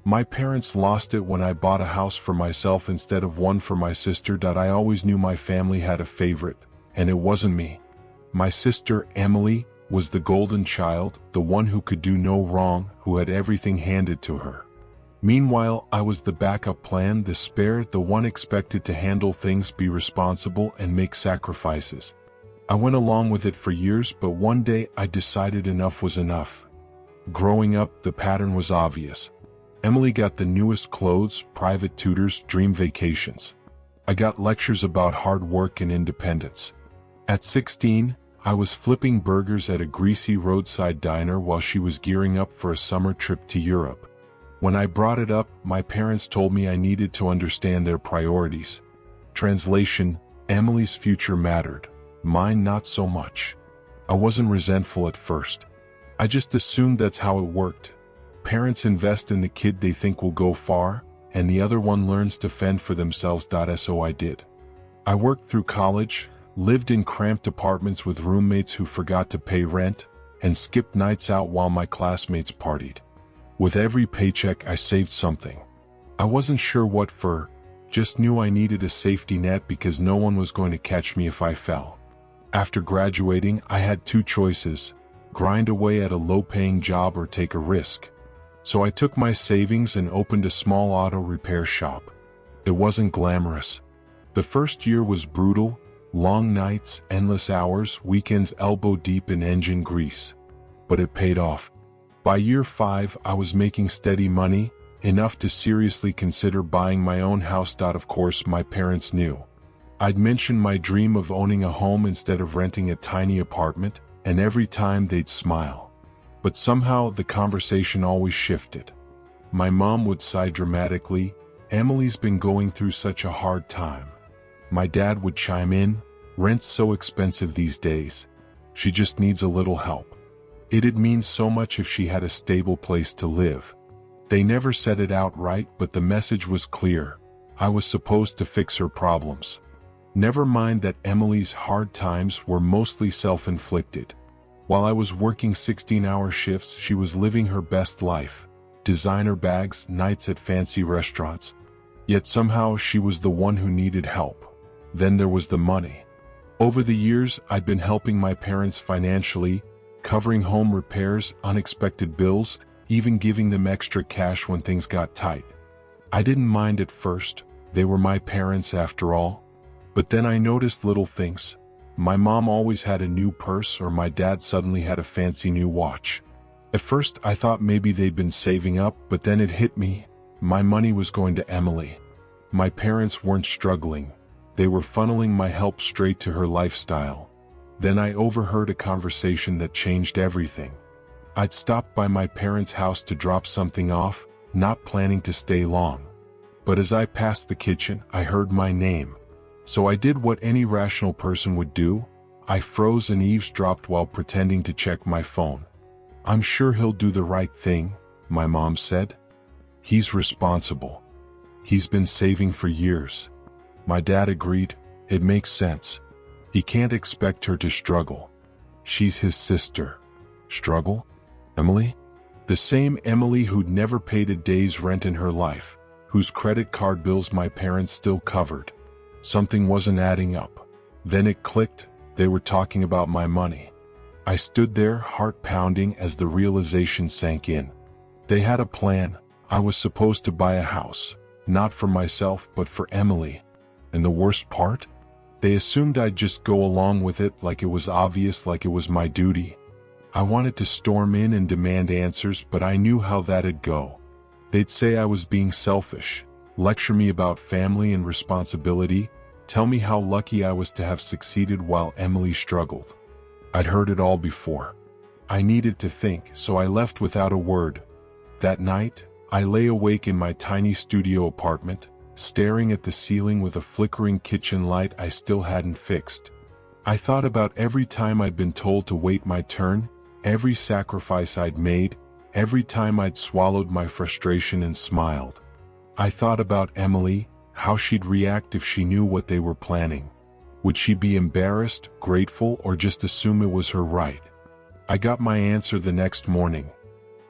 My parents lost it when I bought a house for myself instead of one for my sister. I always knew my family had a favorite, and it wasn't me. My sister, Emily, was the golden child, the one who could do no wrong, who had everything handed to her. Meanwhile, I was the backup plan, the spare, the one expected to handle things, be responsible, and make sacrifices. I went along with it for years, but one day I decided enough was enough. Growing up, the pattern was obvious. Emily got the newest clothes, private tutors, dream vacations. I got lectures about hard work and independence. At 16, I was flipping burgers at a greasy roadside diner while she was gearing up for a summer trip to Europe. When I brought it up, my parents told me I needed to understand their priorities. Translation: Emily's future mattered, mine not so much. I wasn't resentful at first. I just assumed that's how it worked. Parents invest in the kid they think will go far, and the other one learns to fend for themselves. So I did. I worked through college, lived in cramped apartments with roommates who forgot to pay rent, and skipped nights out while my classmates partied. With every paycheck I saved something. I wasn't sure what for, just knew I needed a safety net because no one was going to catch me if I fell. After graduating, I had two choices: grind away at a low-paying job or take a risk. So I took my savings and opened a small auto repair shop. It wasn't glamorous. The first year was brutal, long nights, endless hours, weekends elbow deep in engine grease. But it paid off. By year 5, I was making steady money, enough to seriously consider buying my own house. Of course, my parents knew. I'd mentioned my dream of owning a home instead of renting a tiny apartment, and every time they'd smile. But somehow the conversation always shifted. My mom would sigh dramatically, "Emily's been going through such a hard time." My dad would chime in, "Rent's so expensive these days. She just needs a little help." It'd mean so much if she had a stable place to live. They never said it outright, but the message was clear. I was supposed to fix her problems. Never mind that Emily's hard times were mostly self-inflicted. While I was working 16-hour shifts, she was living her best life. Designer bags, nights at fancy restaurants. Yet somehow she was the one who needed help. Then there was the money. Over the years, I'd been helping my parents financially, covering home repairs, unexpected bills, even giving them extra cash when things got tight. I didn't mind at first, they were my parents after all. But then I noticed little things. My mom always had a new purse, or my dad suddenly had a fancy new watch. At first I thought maybe they'd been saving up, but then it hit me. My money was going to Emily. My parents weren't struggling. They were funneling my help straight to her lifestyle. Then I overheard a conversation that changed everything. I'd stopped by my parents' house to drop something off, not planning to stay long. But as I passed the kitchen, I heard my name. So I did what any rational person would do. I froze and eavesdropped while pretending to check my phone. "I'm sure he'll do the right thing," my mom said. "He's responsible. He's been saving for years." My dad agreed. "It makes sense. He can't expect her to struggle. She's his sister." Struggle? Emily? The same Emily who'd never paid a day's rent in her life, whose credit card bills my parents still covered. Something wasn't adding up. Then it clicked, they were talking about my money. I stood there, heart pounding, as the realization sank in. They had a plan. I was supposed to buy a house, not for myself but for Emily. And the worst part? They assumed I'd just go along with it, like it was obvious, like it was my duty. I wanted to storm in and demand answers, but I knew how that'd go. They'd say I was being selfish, lecture me about family and responsibility, tell me how lucky I was to have succeeded while Emily struggled. I'd heard it all before. I needed to think, so I left without a word. That night, I lay awake in my tiny studio apartment, staring at the ceiling with a flickering kitchen light I still hadn't fixed. I thought about every time I'd been told to wait my turn, every sacrifice I'd made, every time I'd swallowed my frustration and smiled. I thought about Emily, how she'd react if she knew what they were planning. Would she be embarrassed, grateful, or just assume it was her right? I got my answer the next morning.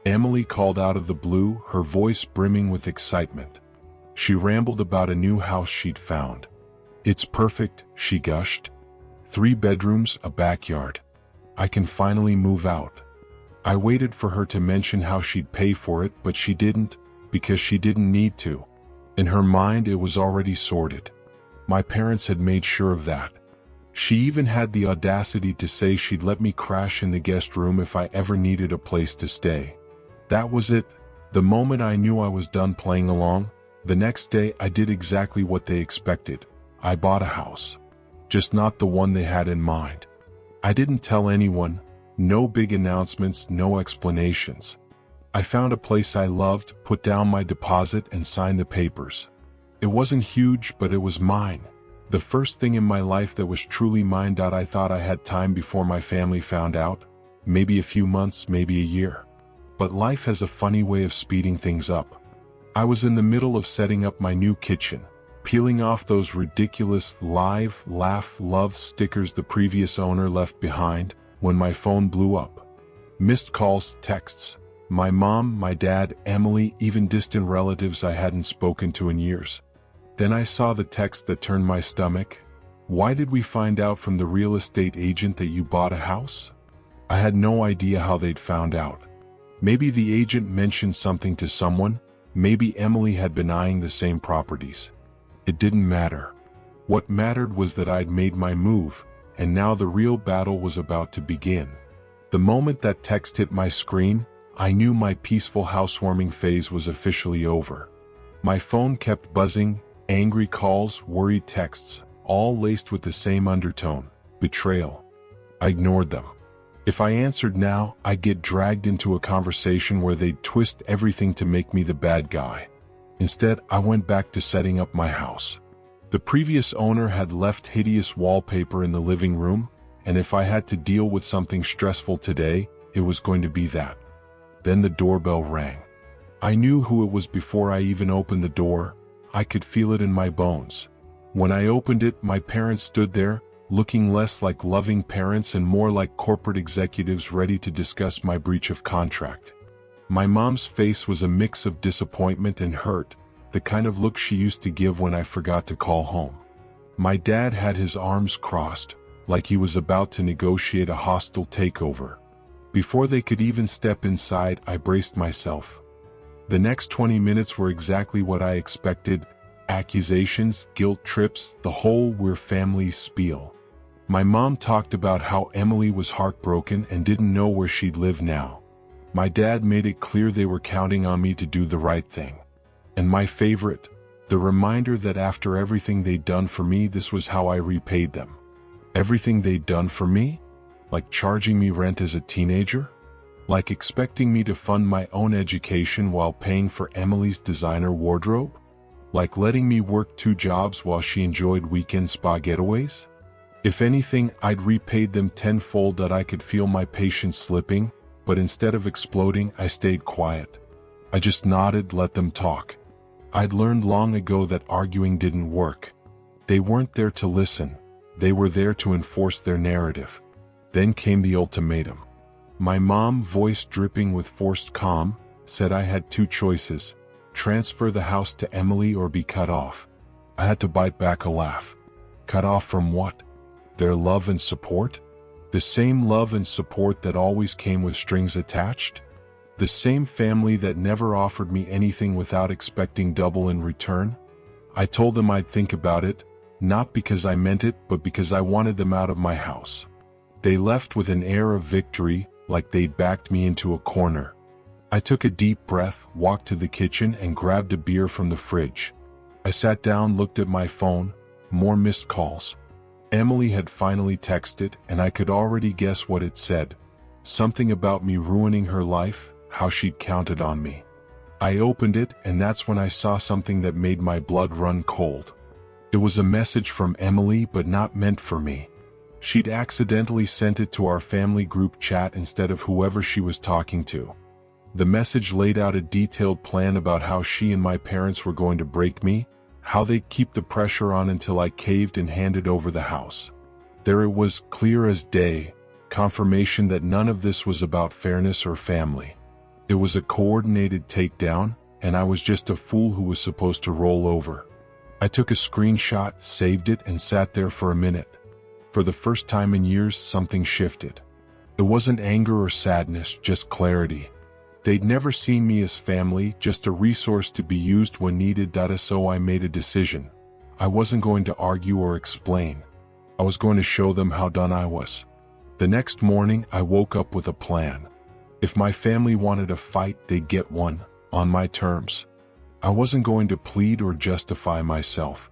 Emily called out of the blue, her voice brimming with excitement. She rambled about a new house she'd found. "It's perfect," she gushed. 3 bedrooms, a backyard. "I can finally move out." I waited for her to mention how she'd pay for it, but she didn't, because she didn't need to. In her mind, it was already sorted. My parents had made sure of that. She even had the audacity to say she'd let me crash in the guest room if I ever needed a place to stay. That was it. The moment I knew I was done playing along, the next day I did exactly what they expected. I bought a house. Just not the one they had in mind. I didn't tell anyone, no big announcements, no explanations. I found a place I loved, put down my deposit, and signed the papers. It wasn't huge, but it was mine. The first thing in my life that was truly mine. I thought I had time before my family found out. Maybe a few months, maybe a year. But life has a funny way of speeding things up. I was in the middle of setting up my new kitchen, peeling off those ridiculous live, laugh, love stickers the previous owner left behind, when my phone blew up. Missed calls, texts. My mom, my dad, Emily, even distant relatives I hadn't spoken to in years. Then I saw the text that turned my stomach. "Why did we find out from the real estate agent that you bought a house?" I had no idea how they'd found out. Maybe the agent mentioned something to someone, maybe Emily had been eyeing the same properties. It didn't matter. What mattered was that I'd made my move, and now the real battle was about to begin. The moment that text hit my screen, I knew my peaceful housewarming phase was officially over. My phone kept buzzing, angry calls, worried texts, all laced with the same undertone: betrayal. I ignored them. If I answered now, I'd get dragged into a conversation where they'd twist everything to make me the bad guy. Instead, I went back to setting up my house. The previous owner had left hideous wallpaper in the living room, and if I had to deal with something stressful today, it was going to be that. Then the doorbell rang. I knew who it was before I even opened the door. I could feel it in my bones. When I opened it, my parents stood there, looking less like loving parents and more like corporate executives ready to discuss my breach of contract. My mom's face was a mix of disappointment and hurt, the kind of look she used to give when I forgot to call home. My dad had his arms crossed, like he was about to negotiate a hostile takeover. Before they could even step inside, I braced myself. The next 20 minutes were exactly what I expected: accusations, guilt trips, the whole "we're family" spiel. My mom talked about how Emily was heartbroken and didn't know where she'd live now. My dad made it clear they were counting on me to do the right thing. And my favorite, the reminder that after everything they'd done for me, this was how I repaid them. Everything they'd done for me? Like charging me rent as a teenager? Like expecting me to fund my own education while paying for Emily's designer wardrobe? Like letting me work 2 jobs while she enjoyed weekend spa getaways? If anything, I'd repaid them tenfold. That I could feel my patience slipping, but instead of exploding, I stayed quiet. I just nodded, let them talk. I'd learned long ago that arguing didn't work. They weren't there to listen. They were there to enforce their narrative. Then came the ultimatum. My mom, voice dripping with forced calm, said I had 2 choices: transfer the house to Emily or be cut off. I had to bite back a laugh. Cut off from what? Their love and support? The same love and support that always came with strings attached? The same family that never offered me anything without expecting double in return? I told them I'd think about it, not because I meant it, but because I wanted them out of my house. They left with an air of victory, like they'd backed me into a corner. I took a deep breath, walked to the kitchen, and grabbed a beer from the fridge. I sat down, looked at my phone. More missed calls. Emily had finally texted, and I could already guess what it said. Something about me ruining her life, how she'd counted on me. I opened it, and that's when I saw something that made my blood run cold. It was a message from Emily, but not meant for me. She'd accidentally sent it to our family group chat instead of whoever she was talking to. The message laid out a detailed plan about how she and my parents were going to break me, how they'd keep the pressure on until I caved and handed over the house. There it was, clear as day, confirmation that none of this was about fairness or family. It was a coordinated takedown, and I was just a fool who was supposed to roll over. I took a screenshot, saved it, and sat there for a minute. For the first time in years, something shifted. It wasn't anger or sadness, just clarity. They'd never seen me as family, just a resource to be used when needed. So I made a decision. I wasn't going to argue or explain. I was going to show them how done I was. The next morning, I woke up with a plan. If my family wanted a fight, they'd get one, on my terms. I wasn't going to plead or justify myself.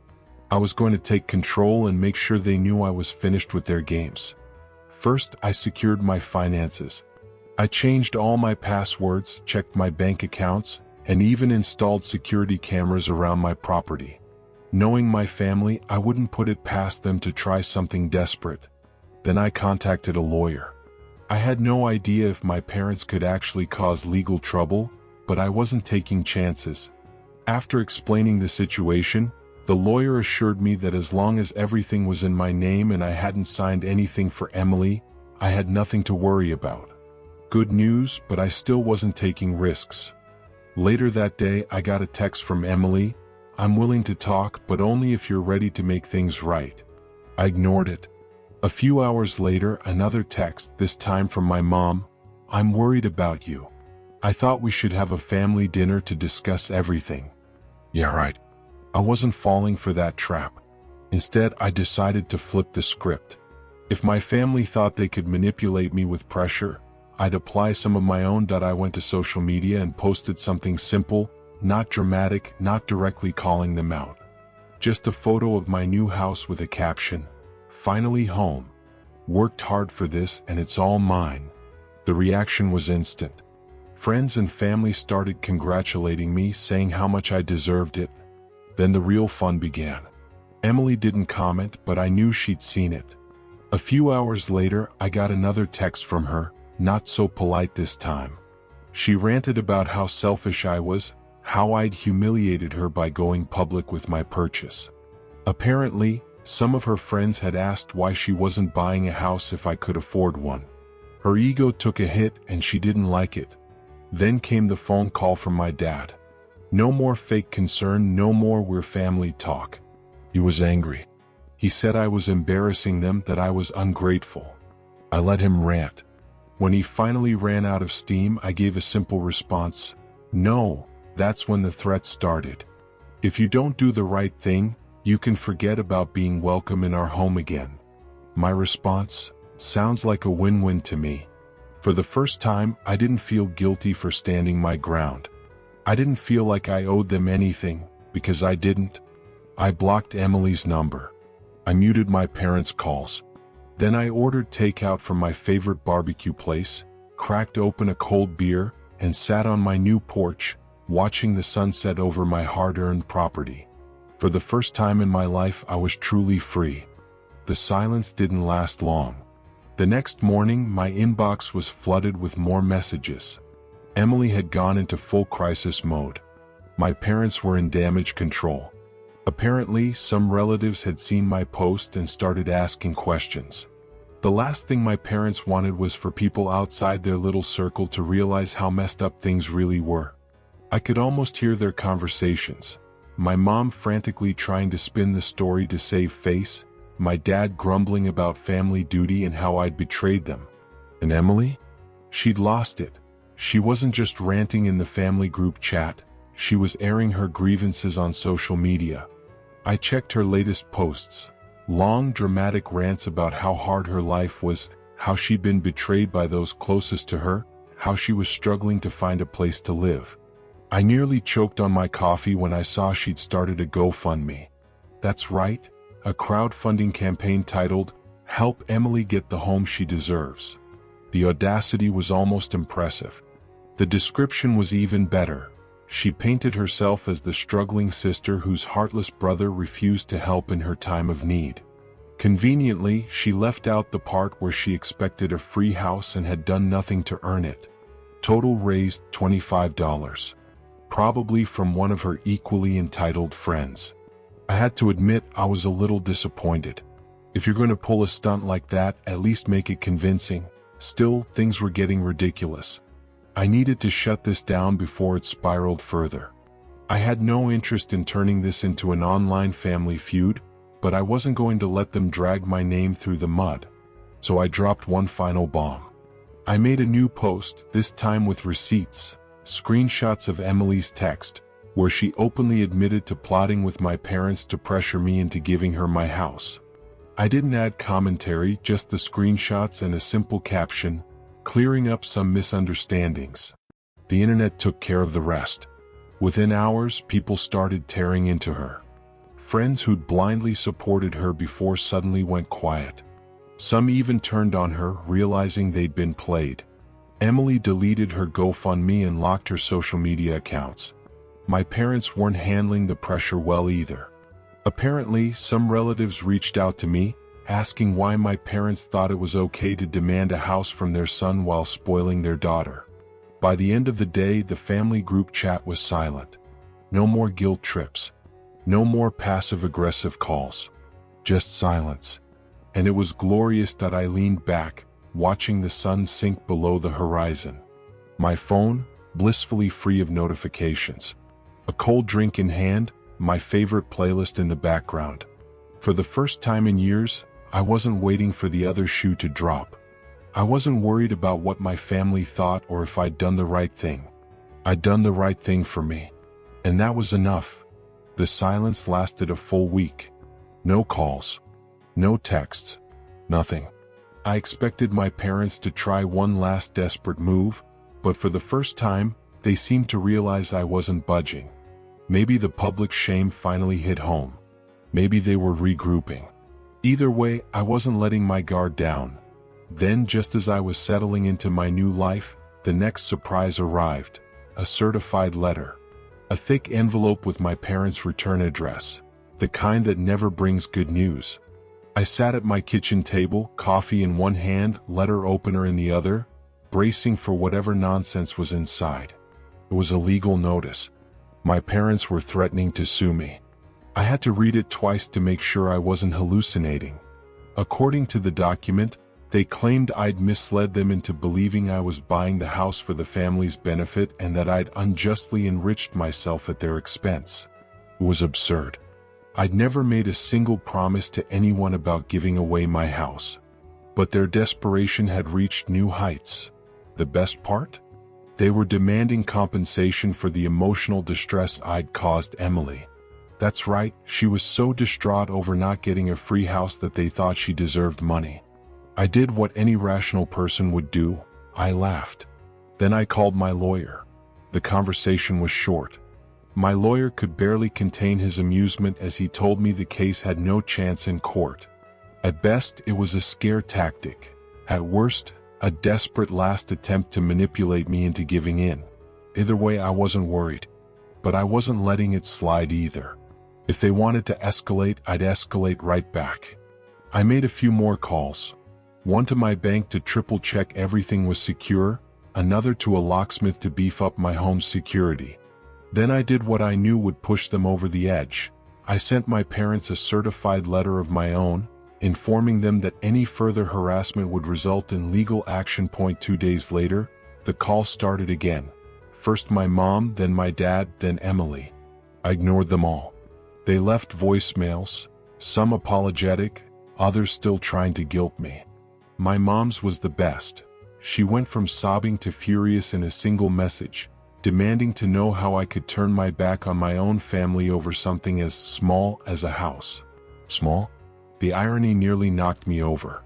I was going to take control and make sure they knew I was finished with their games. First, I secured my finances. I changed all my passwords, checked my bank accounts, and even installed security cameras around my property. Knowing my family, I wouldn't put it past them to try something desperate. Then I contacted a lawyer. I had no idea if my parents could actually cause legal trouble, but I wasn't taking chances. After explaining the situation, the lawyer assured me that as long as everything was in my name and I hadn't signed anything for Emily, I had nothing to worry about. Good news, but I still wasn't taking risks. Later that day, I got a text from Emily. "I'm willing to talk, but only if you're ready to make things right." I ignored it. A few hours later, another text, this time from my mom. "I'm worried about you. I thought we should have a family dinner to discuss everything." Yeah, right. I wasn't falling for that trap. Instead, I decided to flip the script. If my family thought they could manipulate me with pressure, I'd apply some of my own. I went to social media and posted something simple, not dramatic, not directly calling them out. Just a photo of my new house with a caption, "Finally home. Worked hard for this and it's all mine." The reaction was instant. Friends and family started congratulating me, saying how much I deserved it. Then the real fun began. Emily didn't comment, but I knew she'd seen it. A few hours later, I got another text from her, not so polite this time. She ranted about how selfish I was, how I'd humiliated her by going public with my purchase. Apparently, some of her friends had asked why she wasn't buying a house if I could afford one. Her ego took a hit and she didn't like it. Then came the phone call from my dad. No more fake concern, no more "we're family" talk. He was angry. He said I was embarrassing them, that I was ungrateful. I let him rant. When he finally ran out of steam, I gave a simple response. No. That's when the threat started. If you don't do the right thing, you can forget about being welcome in our home again. My response? Sounds like a win-win to me. For the first time, I didn't feel guilty for standing my ground. I didn't feel like I owed them anything, because I didn't. I blocked Emily's number. I muted my parents' calls. Then I ordered takeout from my favorite barbecue place, cracked open a cold beer, and sat on my new porch, watching the sunset over my hard-earned property. For the first time in my life, I was truly free. The silence didn't last long. The next morning, my inbox was flooded with more messages. Emily had gone into full crisis mode. My parents were in damage control. Apparently, some relatives had seen my post and started asking questions. The last thing my parents wanted was for people outside their little circle to realize how messed up things really were. I could almost hear their conversations. My mom frantically trying to spin the story to save face, my dad grumbling about family duty and how I'd betrayed them. And Emily? She'd lost it. She wasn't just ranting in the family group chat, she was airing her grievances on social media. I checked her latest posts. Long, dramatic rants about how hard her life was, how she'd been betrayed by those closest to her, how she was struggling to find a place to live. I nearly choked on my coffee when I saw she'd started a GoFundMe. That's right, a crowdfunding campaign titled, "Help Emily Get the Home She Deserves." The audacity was almost impressive. The description was even better. She painted herself as the struggling sister whose heartless brother refused to help in her time of need. Conveniently, she left out the part where she expected a free house and had done nothing to earn it. Total raised $25. Probably from one of her equally entitled friends. I had to admit I was a little disappointed. If you're going to pull a stunt like that, at least make it convincing. Still, things were getting ridiculous. I needed to shut this down before it spiraled further. I had no interest in turning this into an online family feud, but I wasn't going to let them drag my name through the mud. So I dropped one final bomb. I made a new post, this time with receipts, screenshots of Emily's text, where she openly admitted to plotting with my parents to pressure me into giving her my house. I didn't add commentary, just the screenshots and a simple caption, clearing up some misunderstandings. The internet took care of the rest. Within hours, people started tearing into her. Friends who'd blindly supported her before suddenly went quiet. Some even turned on her, realizing they'd been played. Emily deleted her GoFundMe and locked her social media accounts. My parents weren't handling the pressure well either. Apparently, some relatives reached out to me, asking why my parents thought it was okay to demand a house from their son while spoiling their daughter. By the end of the day, the family group chat was silent. No more guilt trips. No more passive-aggressive calls. Just silence. And it was glorious that I leaned back, watching the sun sink below the horizon. My phone, blissfully free of notifications. A cold drink in hand, my favorite playlist in the background. For the first time in years, I wasn't waiting for the other shoe to drop. I wasn't worried about what my family thought or if I'd done the right thing. I'd done the right thing for me. And that was enough. The silence lasted a full week. No calls. No texts. Nothing. I expected my parents to try one last desperate move, but for the first time, they seemed to realize I wasn't budging. Maybe the public shame finally hit home. Maybe they were regrouping. Either way, I wasn't letting my guard down. Then, just as I was settling into my new life, the next surprise arrived. A certified letter. A thick envelope with my parents' return address. The kind that never brings good news. I sat at my kitchen table, coffee in one hand, letter opener in the other, bracing for whatever nonsense was inside. It was a legal notice. My parents were threatening to sue me. I had to read it twice to make sure I wasn't hallucinating. According to the document, they claimed I'd misled them into believing I was buying the house for the family's benefit and that I'd unjustly enriched myself at their expense. It was absurd. I'd never made a single promise to anyone about giving away my house. But their desperation had reached new heights. The best part? They were demanding compensation for the emotional distress I'd caused Emily. That's right, she was so distraught over not getting a free house that they thought she deserved money. I did what any rational person would do. I laughed. Then I called my lawyer. The conversation was short. My lawyer could barely contain his amusement as he told me the case had no chance in court. At best, it was a scare tactic. At worst, a desperate last attempt to manipulate me into giving in. Either way, I wasn't worried. But I wasn't letting it slide either. If they wanted to escalate, I'd escalate right back. I made a few more calls. One to my bank to triple-check everything was secure, another to a locksmith to beef up my home's security. Then I did what I knew would push them over the edge. I sent my parents a certified letter of my own, informing them that any further harassment would result in legal action. 2 days later, the call started again. First my mom, then my dad, then Emily. I ignored them all. They left voicemails, some apologetic, others still trying to guilt me. My mom's was the best. She went from sobbing to furious in a single message, demanding to know how I could turn my back on my own family over something as small as a house. Small? The irony nearly knocked me over.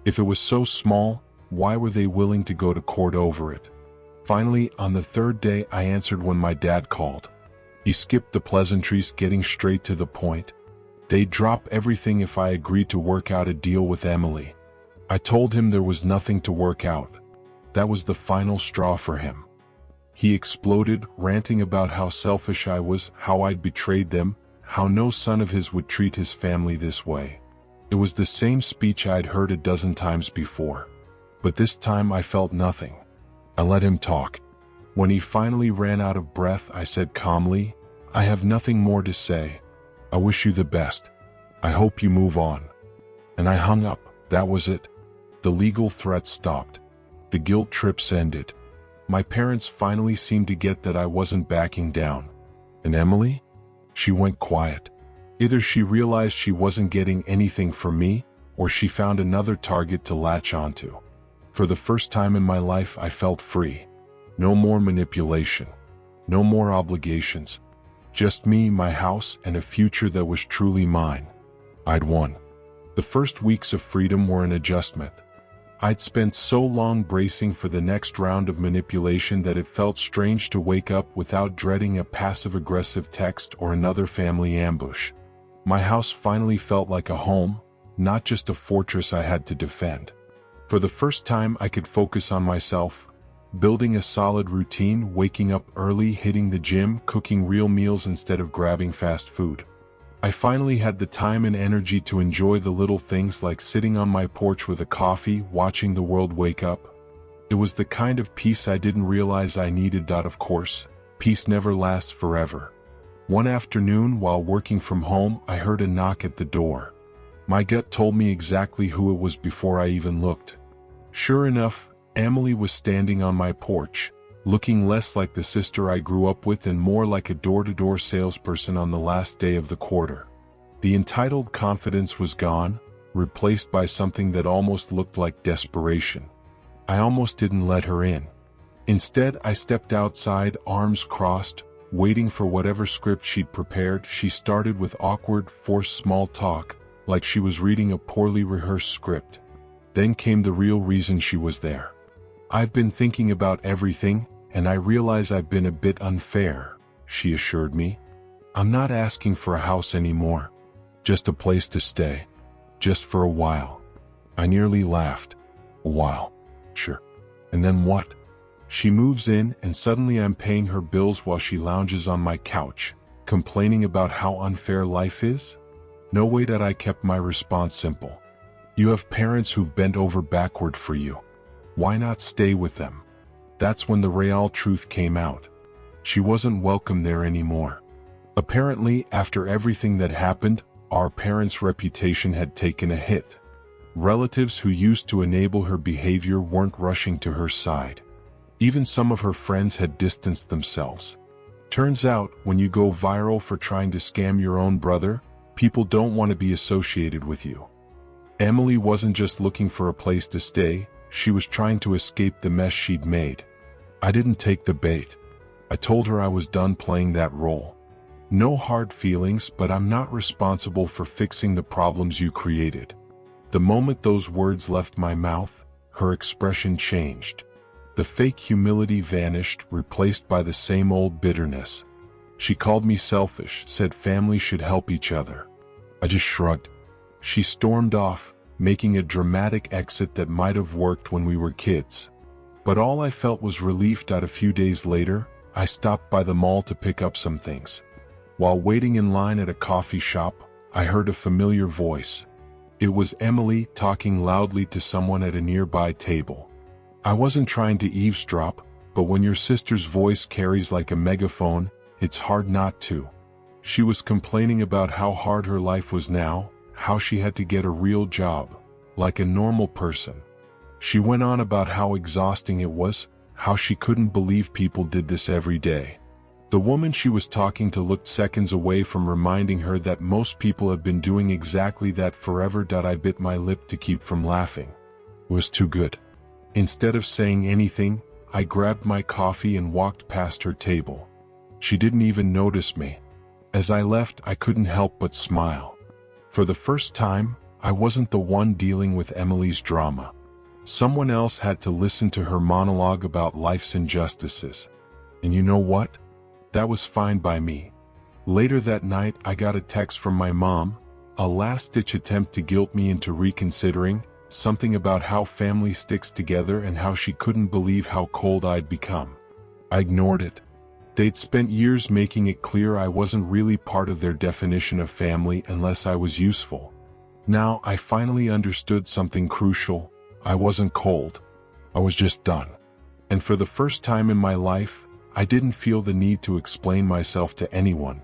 If it was so small, why were they willing to go to court over it? Finally, on the third day, I answered when my dad called. He skipped the pleasantries, getting straight to the point. They'd drop everything if I agreed to work out a deal with Emily. I told him there was nothing to work out. That was the final straw for him. He exploded, ranting about how selfish I was, how I'd betrayed them, how no son of his would treat his family this way. It was the same speech I'd heard a dozen times before. But this time I felt nothing. I let him talk. When he finally ran out of breath, I said calmly, "I have nothing more to say. I wish you the best. I hope you move on." And I hung up. That was it. The legal threats stopped. The guilt trips ended. My parents finally seemed to get that I wasn't backing down. And Emily? She went quiet. Either she realized she wasn't getting anything from me, or she found another target to latch onto. For the first time in my life, I felt free. No more manipulation. No more obligations. Just me, my house, and a future that was truly mine. I'd won. The first weeks of freedom were an adjustment. I'd spent so long bracing for the next round of manipulation that it felt strange to wake up without dreading a passive-aggressive text or another family ambush. My house finally felt like a home, not just a fortress I had to defend. For the first time, I could focus on myself, building a solid routine, waking up early, hitting the gym, cooking real meals instead of grabbing fast food. I finally had the time and energy to enjoy the little things like sitting on my porch with a coffee, watching the world wake up. It was the kind of peace I didn't realize I needed. Of course, peace never lasts forever. One afternoon, while working from home, I heard a knock at the door. My gut told me exactly who it was before I even looked. Sure enough, Emily was standing on my porch, looking less like the sister I grew up with and more like a door-to-door salesperson on the last day of the quarter. The entitled confidence was gone, replaced by something that almost looked like desperation. I almost didn't let her in. Instead, I stepped outside, arms crossed, waiting for whatever script she'd prepared. She started with awkward, forced small talk, like she was reading a poorly rehearsed script. Then came the real reason she was there. "I've been thinking about everything, and I realize I've been a bit unfair," she assured me. "I'm not asking for a house anymore. Just a place to stay. Just for a while." I nearly laughed. "A while? Sure. And then what?" She moves in, and suddenly I'm paying her bills while she lounges on my couch, complaining about how unfair life is? No way. That I kept my response simple. "You have parents who've bent over backward for you. Why not stay with them?" That's when the real truth came out. She wasn't welcome there anymore. Apparently, after everything that happened, our parents' reputation had taken a hit. Relatives who used to enable her behavior weren't rushing to her side. Even some of her friends had distanced themselves. Turns out, when you go viral for trying to scam your own brother, people don't want to be associated with you. Emily wasn't just looking for a place to stay, she was trying to escape the mess she'd made. I didn't take the bait. I told her I was done playing that role. "No hard feelings, but I'm not responsible for fixing the problems you created." The moment those words left my mouth, her expression changed. The fake humility vanished, replaced by the same old bitterness. She called me selfish, said family should help each other. I just shrugged. She stormed off, making a dramatic exit that might have worked when we were kids. But all I felt was relief. A few days later, I stopped by the mall to pick up some things. While waiting in line at a coffee shop, I heard a familiar voice. It was Emily talking loudly to someone at a nearby table. I wasn't trying to eavesdrop, but when your sister's voice carries like a megaphone, it's hard not to. She was complaining about how hard her life was now, how she had to get a real job, like a normal person. She went on about how exhausting it was, how she couldn't believe people did this every day. The woman she was talking to looked seconds away from reminding her that most people have been doing exactly that forever. I bit my lip to keep from laughing. It was too good. Instead of saying anything, I grabbed my coffee and walked past her table. She didn't even notice me. As I left, I couldn't help but smile. For the first time, I wasn't the one dealing with Emily's drama. Someone else had to listen to her monologue about life's injustices. And you know what? That was fine by me. Later that night, I got a text from my mom, a last-ditch attempt to guilt me into reconsidering, something about how family sticks together and how she couldn't believe how cold I'd become. I ignored it. They'd spent years making it clear I wasn't really part of their definition of family unless I was useful. Now I finally understood something crucial. I wasn't cold. I was just done. And for the first time in my life, I didn't feel the need to explain myself to anyone.